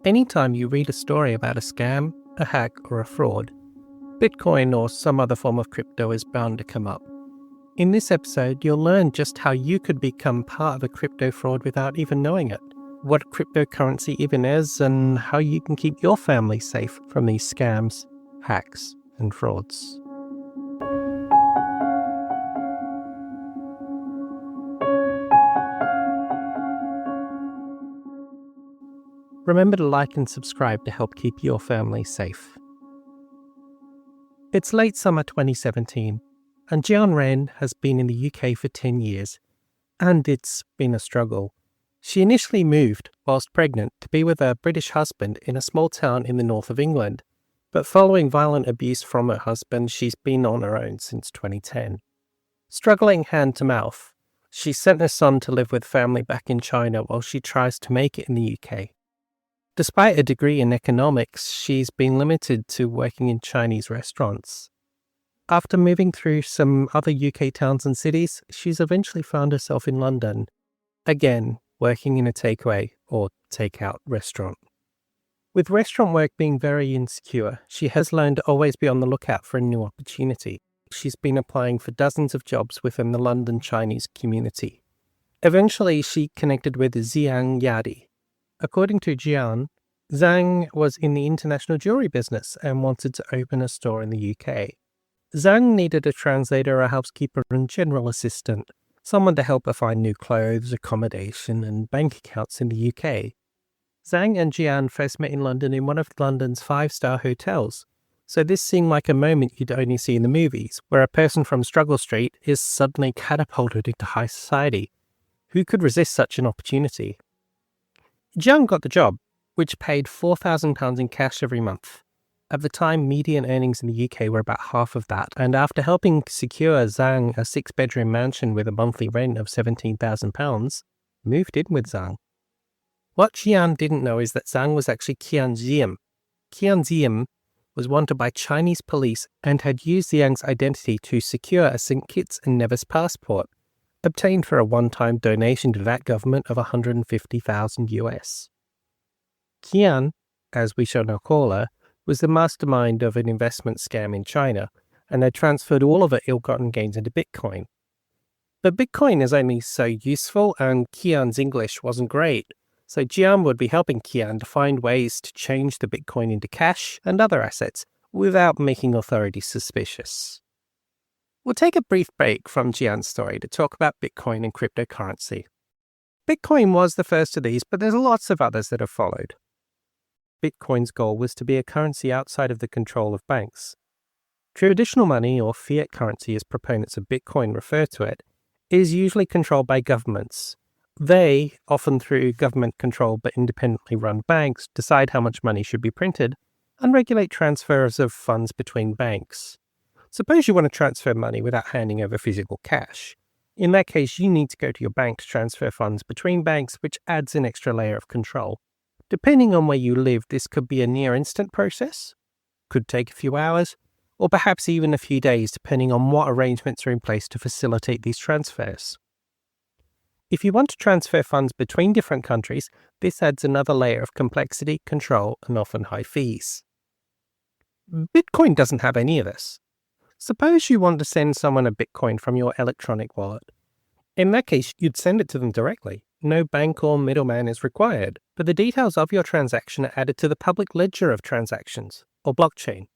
Anytime you read a story about a scam, a hack, or a fraud, Bitcoin or some other form of crypto is bound to come up. In this episode, you'll learn just how you could become part of a crypto fraud without even knowing it, what cryptocurrency even is, and how you can keep your family safe from these scams, hacks, and frauds. Remember to like and subscribe to help keep your family safe. It's late summer 2017, and Jian Wren has been in the UK for 10 years, and it's been a struggle. She initially moved, whilst pregnant, to be with her British husband in a small town in the north of England, but following violent abuse from her husband, she's been on her own since 2010. Struggling hand to mouth, she sent her son to live with family back in China while she tries to make it in the UK. Despite a degree in economics, she's been limited to working in Chinese restaurants. After moving through some other UK towns and cities, she's eventually found herself in London, again working in a takeaway or takeout restaurant. With restaurant work being very insecure, she has learned to always be on the lookout for a new opportunity. She's been applying for dozens of jobs within the London Chinese community. Eventually, she connected with Zhang Yadi. According to Jian, Zhang was in the international jewelry business and wanted to open a store in the UK. Zhang needed a translator, a housekeeper, and general assistant, someone to help her find new clothes, accommodation, and bank accounts in the UK. Zhang and Jian first met in London in one of London's 5-star hotels, so this seemed like a moment you'd only see in the movies, where a person from Struggle Street is suddenly catapulted into high society. Who could resist such an opportunity? Jian got the job, which paid £4,000 in cash every month. At the time, median earnings in the UK were about half of that, and after helping secure Zhang a 6-bedroom mansion with a monthly rent of £17,000, moved in with Zhang. What Jian didn't know is that Zhang was actually Qian Ziem. Qian Ziem was wanted by Chinese police and had used Zhang's identity to secure a St. Kitts and Nevis passport, obtained for a one-time donation to that government of $150,000 US. Qian, as we shall now call her, was the mastermind of an investment scam in China and had transferred all of her ill-gotten gains into Bitcoin. But Bitcoin is only so useful, and Qian's English wasn't great, so Jian would be helping Qian to find ways to change the Bitcoin into cash and other assets without making authorities suspicious. We'll take a brief break from Jian's story to talk about Bitcoin and cryptocurrency. Bitcoin was the first of these, but there's lots of others that have followed. Bitcoin's goal was to be a currency outside of the control of banks. Traditional money, or fiat currency as proponents of Bitcoin refer to it, is usually controlled by governments. They, often through government controlled but independently run banks, decide how much money should be printed and regulate transfers of funds between banks. Suppose you want to transfer money without handing over physical cash. In that case, you need to go to your bank to transfer funds between banks, which adds an extra layer of control. Depending on where you live, this could be a near-instant process, could take a few hours, or perhaps even a few days, depending on what arrangements are in place to facilitate these transfers. If you want to transfer funds between different countries, this adds another layer of complexity, control, and often high fees. Bitcoin doesn't have any of this. Suppose you want to send someone a Bitcoin from your electronic wallet. In that case, you'd send it to them directly. No bank or middleman is required, but the details of your transaction are added to the public ledger of transactions, or blockchain.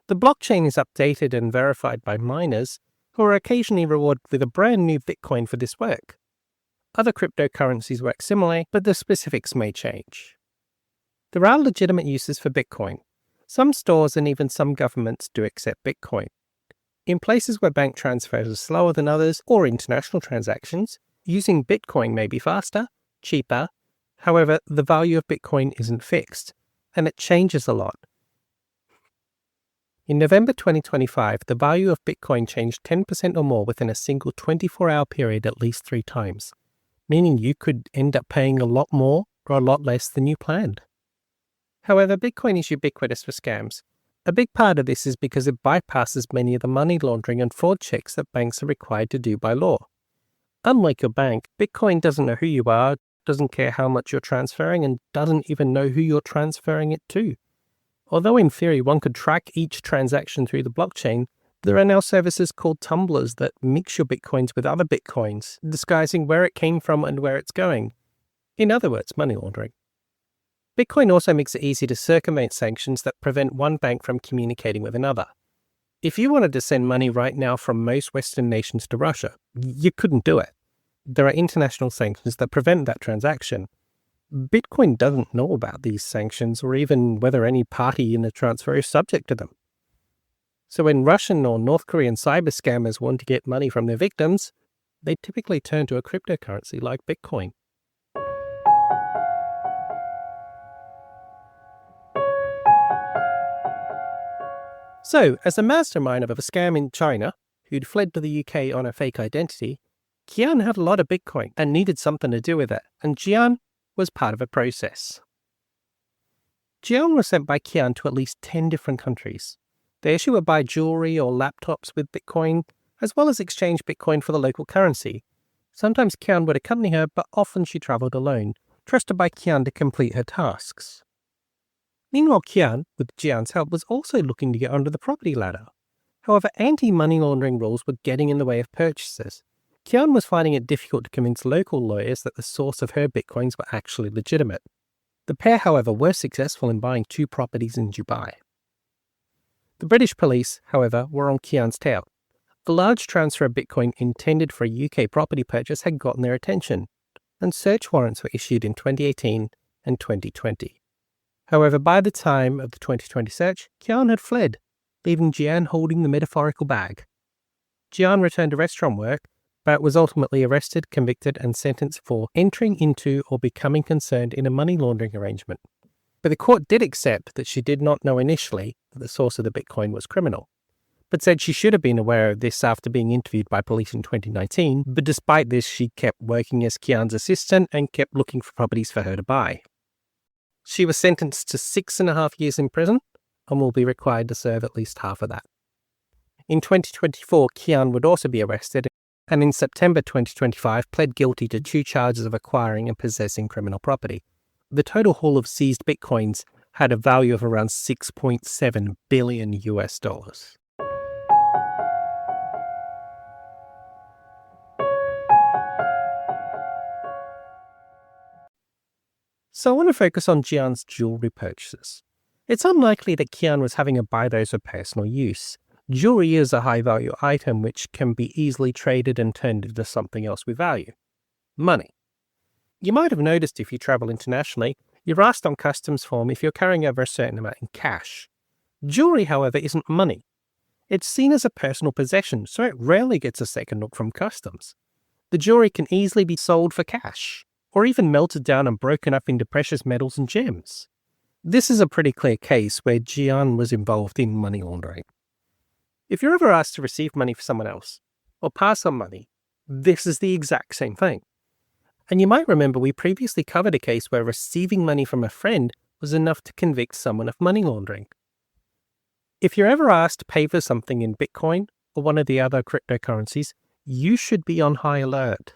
The blockchain is updated and verified by miners, who are occasionally rewarded with a brand new Bitcoin for this work. Other cryptocurrencies work similarly, but the specifics may change. There are legitimate uses for Bitcoin. Some stores and even some governments do accept Bitcoin. In places where bank transfers are slower than others, or international transactions, using Bitcoin may be faster, cheaper. However, the value of Bitcoin isn't fixed, and it changes a lot. In November 2025, the value of Bitcoin changed 10% or more within a single 24-hour period at least 3 times, meaning you could end up paying a lot more or a lot less than you planned. However, Bitcoin is ubiquitous for scams. A big part of this is because it bypasses many of the money laundering and fraud checks that banks are required to do by law. Unlike your bank, Bitcoin doesn't know who you are, doesn't care how much you're transferring, and doesn't even know who you're transferring it to. Although in theory one could track each transaction through the blockchain, there are now services called tumblers that mix your bitcoins with other bitcoins, disguising where it came from and where it's going. In other words, money laundering. Bitcoin also makes it easy to circumvent sanctions that prevent one bank from communicating with another. If you wanted to send money right now from most Western nations to Russia, you couldn't do it. There are international sanctions that prevent that transaction. Bitcoin doesn't know about these sanctions or even whether any party in the transfer is subject to them. So when Russian or North Korean cyber scammers want to get money from their victims, they typically turn to a cryptocurrency like Bitcoin. So, as a mastermind of a scam in China, who'd fled to the UK on a fake identity, Jian had a lot of Bitcoin and needed something to do with it, and Jian was part of a process. Jian was sent by Jian to at least 10 different countries. There she would buy jewelry or laptops with Bitcoin, as well as exchange Bitcoin for the local currency. Sometimes Jian would accompany her, but often she travelled alone, trusted by Jian to complete her tasks. Meanwhile, Jian, with Jian's help, was also looking to get onto the property ladder. However, anti-money laundering rules were getting in the way of purchases. Jian was finding it difficult to convince local lawyers that the source of her bitcoins were actually legitimate. The pair, however, were successful in buying 2 properties in Dubai. The British police, however, were on Jian's tail. A large transfer of Bitcoin intended for a UK property purchase had gotten their attention, and search warrants were issued in 2018 and 2020. However, by the time of the 2020 search, Jian had fled, leaving Jian holding the metaphorical bag. Jian returned to restaurant work, but was ultimately arrested, convicted, and sentenced for entering into or becoming concerned in a money laundering arrangement. But the court did accept that she did not know initially that the source of the Bitcoin was criminal, but said she should have been aware of this after being interviewed by police in 2019, but despite this she kept working as Jian's assistant and kept looking for properties for her to buy. She was sentenced to 6.5 years in prison and will be required to serve at least half of that. In 2024, Jian would also be arrested and in September 2025 pled guilty to 2 charges of acquiring and possessing criminal property. The total haul of seized bitcoins had a value of around $6.7 billion US. So I want to focus on Jian's jewelry purchases. It's unlikely that Jian was having her buy those for personal use. Jewelry is a high-value item which can be easily traded and turned into something else with value. Money. You might have noticed if you travel internationally, you're asked on customs form if you're carrying over a certain amount in cash. Jewelry, however, isn't money. It's seen as a personal possession, so it rarely gets a second look from customs. The jewelry can easily be sold for cash, or even melted down and broken up into precious metals and gems. This is a pretty clear case where Jian was involved in money laundering. If you're ever asked to receive money for someone else, or pass on money, this is the exact same thing. And you might remember we previously covered a case where receiving money from a friend was enough to convict someone of money laundering. If you're ever asked to pay for something in Bitcoin or one of the other cryptocurrencies, you should be on high alert.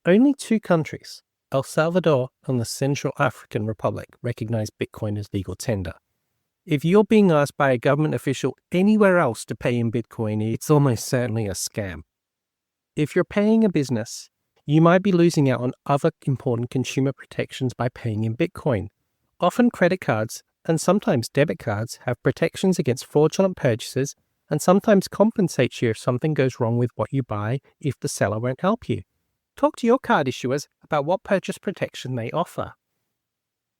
Only 2 countries, El Salvador and the Central African Republic, recognize Bitcoin as legal tender. If you're being asked by a government official anywhere else to pay in Bitcoin, it's almost certainly a scam. If you're paying a business, you might be losing out on other important consumer protections by paying in Bitcoin. Often credit cards and sometimes debit cards have protections against fraudulent purchases and sometimes compensate you if something goes wrong with what you buy if the seller won't help you. Talk to your card issuers about what purchase protection they offer.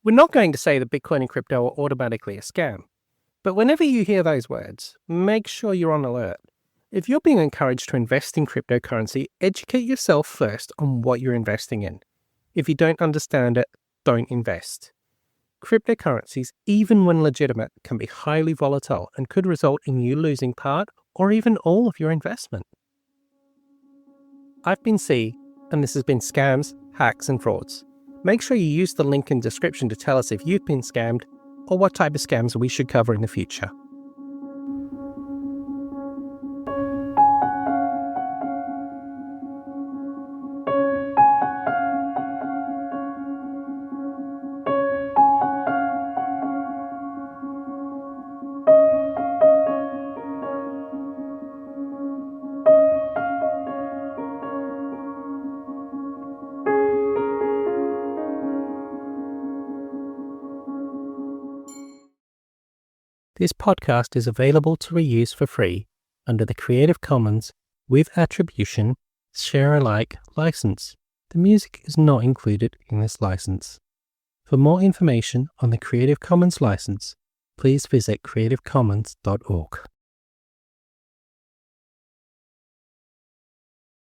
We're not going to say that Bitcoin and crypto are automatically a scam, but whenever you hear those words, make sure you're on alert. If you're being encouraged to invest in cryptocurrency, educate yourself first on what you're investing in. If you don't understand it, don't invest. Cryptocurrencies, even when legitimate, can be highly volatile and could result in you losing part or even all of your investment. I've been C, and this has been Scams, Hacks and Frauds. Make sure you use the link in the description to tell us if you've been scammed or what type of scams we should cover in the future. This podcast is available to reuse for free under the Creative Commons with Attribution Share Alike license. The music is not included in this license. For more information on the Creative Commons license, please visit creativecommons.org.